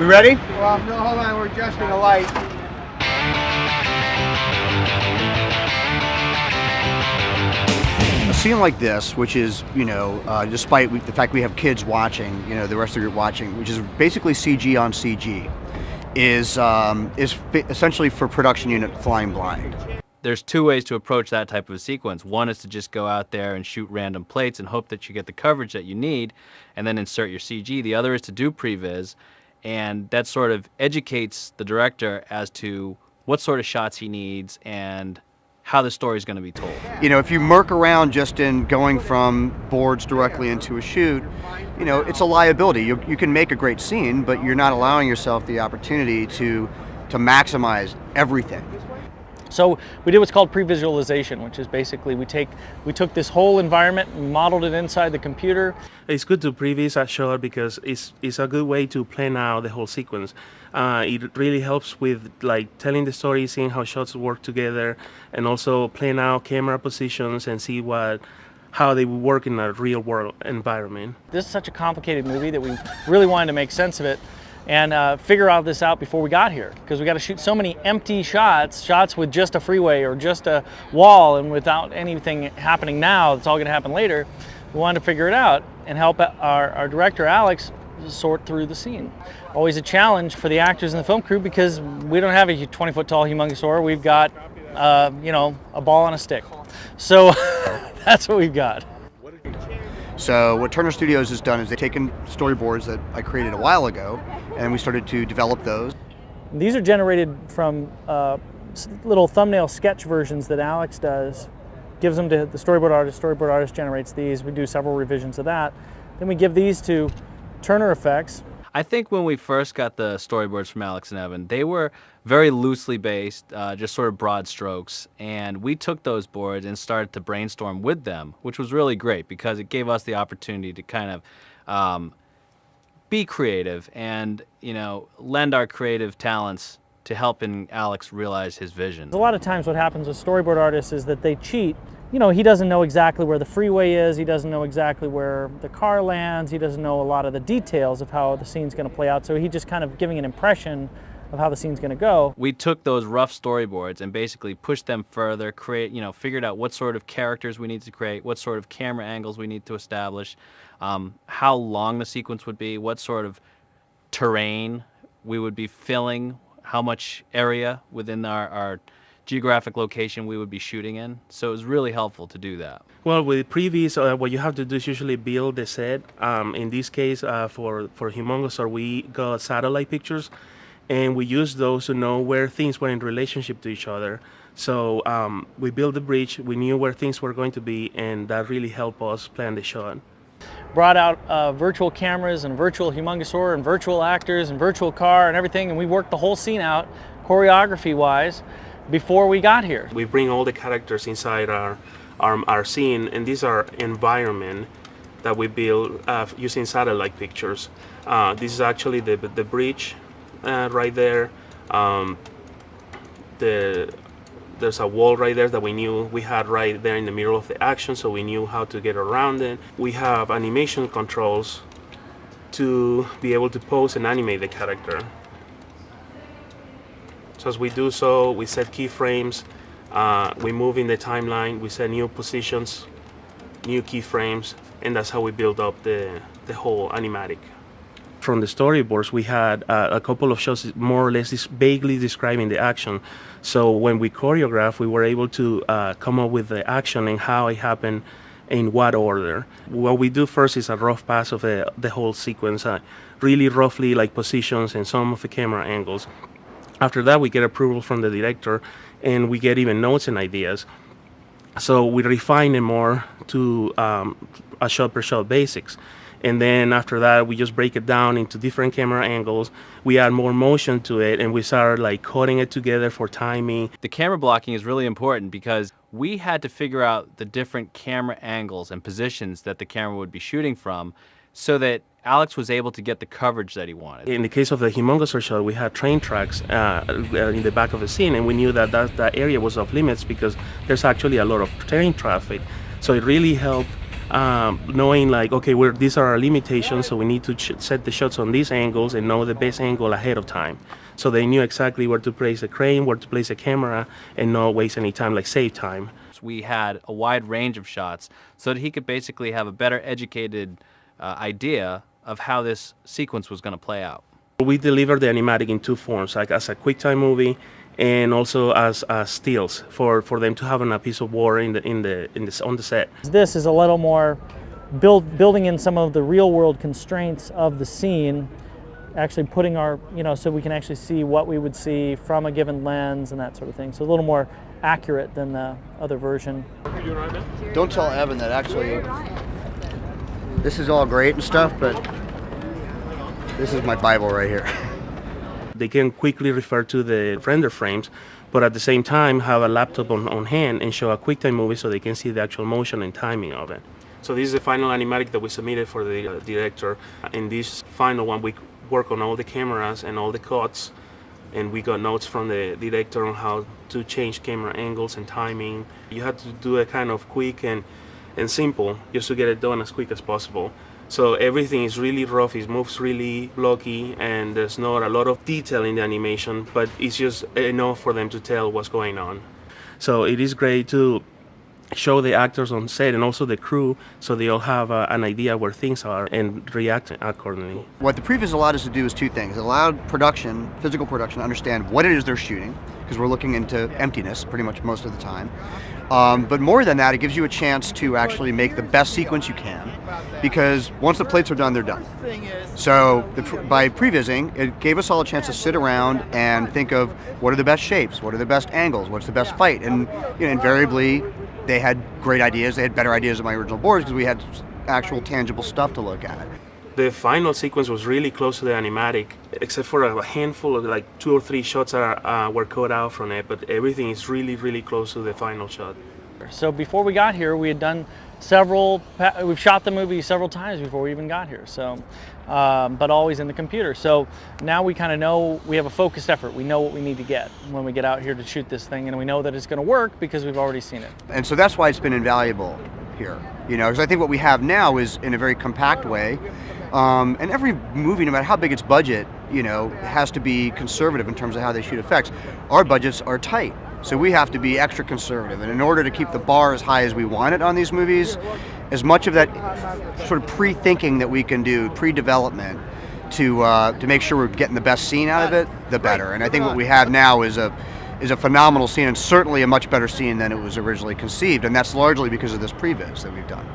We ready? Well, no, hold on, we're adjusting the light. A scene like this, which is, despite the fact we have kids watching, the rest of the group watching, which is basically CG on CG, is essentially for production unit flying blind. There's two ways to approach that type of a sequence. One is to just go out there and shoot random plates and hope that you get the coverage that you need and then insert your CG. The other is to do previs, and that sort of educates the director as to what sort of shots he needs and how the story is going to be told. If you murk around just in going from boards directly into a shoot, it's a liability. You can make a great scene, but you're not allowing yourself the opportunity to maximize everything. So we did what's called pre-visualization, which is basically we took this whole environment and modeled it inside the computer. It's good to previs a shot because it's a good way to plan out the whole sequence. It really helps with telling the story, seeing how shots work together, and also plan out camera positions and see how they would work in a real world environment. This is such a complicated movie that we really wanted to make sense of it and figure all this out before we got here, because we got to shoot so many empty shots with just a freeway or just a wall and without anything happening now. It's all going to happen later. We wanted to figure it out and help our director Alex sort through the scene. Always a challenge for the actors and the film crew because we don't have a 20-foot tall humongosaur. We've got a ball on a stick. So that's what we've got. So what Turner Studios has done is they've taken storyboards that I created a while ago, and we started to develop those. These are generated from little thumbnail sketch versions that Alex does, gives them to the storyboard artist generates these, we do several revisions of that. Then we give these to Turner Effects. I think when we first got the storyboards from Alex and Evan, they were very loosely based, just sort of broad strokes. And we took those boards and started to brainstorm with them, which was really great because it gave us the opportunity to kind of be creative and, lend our creative talents to helping Alex realize his vision. A lot of times what happens with storyboard artists is that they cheat. He doesn't know exactly where the freeway is, he doesn't know exactly where the car lands, he doesn't know a lot of the details of how the scene's going to play out, so he just kind of giving an impression of how the scene's going to go. We took those rough storyboards and basically pushed them further, figured out what sort of characters we need to create, what sort of camera angles we need to establish, how long the sequence would be, what sort of terrain we would be filling, how much area within our geographic location we would be shooting in. So it was really helpful to do that. Well, with previs, what you have to do is usually build the set. In this case, for Humongosaur, we got satellite pictures, and we used those to know where things were in relationship to each other. So we built the bridge, we knew where things were going to be, and that really helped us plan the shot. Brought out virtual cameras and virtual humongosaur and virtual actors and virtual car and everything, and we worked the whole scene out, choreography-wise, before we got here. We bring all the characters inside our scene, and these are environment that we build using satellite pictures. This is actually the bridge right there. There's a wall right there that we knew we had right there in the middle of the action, so we knew how to get around it. We have animation controls to be able to pose and animate the character. So as we do so, we set keyframes, we move in the timeline, we set new positions, new keyframes, and that's how we build up the whole animatic. From the storyboards, we had a couple of shots more or less vaguely describing the action. So when we choreographed, we were able to come up with the action and how it happened in what order. What we do first is a rough pass of the whole sequence, really roughly positions and some of the camera angles. After that, we get approval from the director, and we get even notes and ideas. So we refine it more to a shot-per-shot basics. And then after that, we just break it down into different camera angles. We add more motion to it, and we start cutting it together for timing. The camera blocking is really important because we had to figure out the different camera angles and positions that the camera would be shooting from so that Alex was able to get the coverage that he wanted. In the case of the humongosaur shot, we had train tracks in the back of the scene, and we knew that area was off limits because there's actually a lot of train traffic. So it really helped knowing like, okay, these are our limitations, so we need to set the shots on these angles and know the best angle ahead of time. So they knew exactly where to place the crane, where to place the camera, and not waste any time, like save time. We had a wide range of shots so that he could basically have a better educated idea of how this sequence was going to play out. We delivered the animatic in two forms, like as a QuickTime movie and also as stills for them to have on a piece of war on the set. This is a little more building in some of the real world constraints of the scene, actually putting our, so we can actually see what we would see from a given lens and that sort of thing. So a little more accurate than the other version. Don't tell Evan that actually this is all great and stuff, but this is my Bible right here. They can quickly refer to the render frames, but at the same time have a laptop on hand and show a QuickTime movie so they can see the actual motion and timing of it. So this is the final animatic that we submitted for the director. In this final one, we work on all the cameras and all the cuts, and we got notes from the director on how to change camera angles and timing. You had to do it kind of quick and simple just to get it done as quick as possible. So everything is really rough, it moves really blocky, and there's not a lot of detail in the animation, but it's just enough for them to tell what's going on. So it is great to show the actors on set and also the crew so they all have an idea where things are and react accordingly. What the previs allowed us to do is two things. It allowed production, physical production, to understand what it is they're shooting, because we're looking into emptiness pretty much most of the time. But more than that, it gives you a chance to actually make the best sequence you can, because once the plates are done, they're done. So by prevising, it gave us all a chance to sit around and think of what are the best shapes, what are the best angles, what's the best fight, and invariably they had great ideas. They had better ideas than my original boards because we had actual tangible stuff to look at. The final sequence was really close to the animatic, except for a handful of like 2 or 3 shots that were cut out from it, but everything is really, really close to the final shot. So before we got here, we had done we've shot the movie several times before we even got here, so, but always in the computer. So now we kind of know, we have a focused effort. We know what we need to get when we get out here to shoot this thing, and we know that it's going to work because we've already seen it. And so that's why it's been invaluable here, because I think what we have now is in a very compact way. And every movie, no matter how big its budget, has to be conservative in terms of how they shoot effects. Our budgets are tight, so we have to be extra conservative. And in order to keep the bar as high as we want it on these movies, as much of that sort of pre-thinking that we can do, pre-development, to make sure we're getting the best scene out of it, the better. And I think what we have now is a phenomenal scene, and certainly a much better scene than it was originally conceived. And that's largely because of this previs that we've done.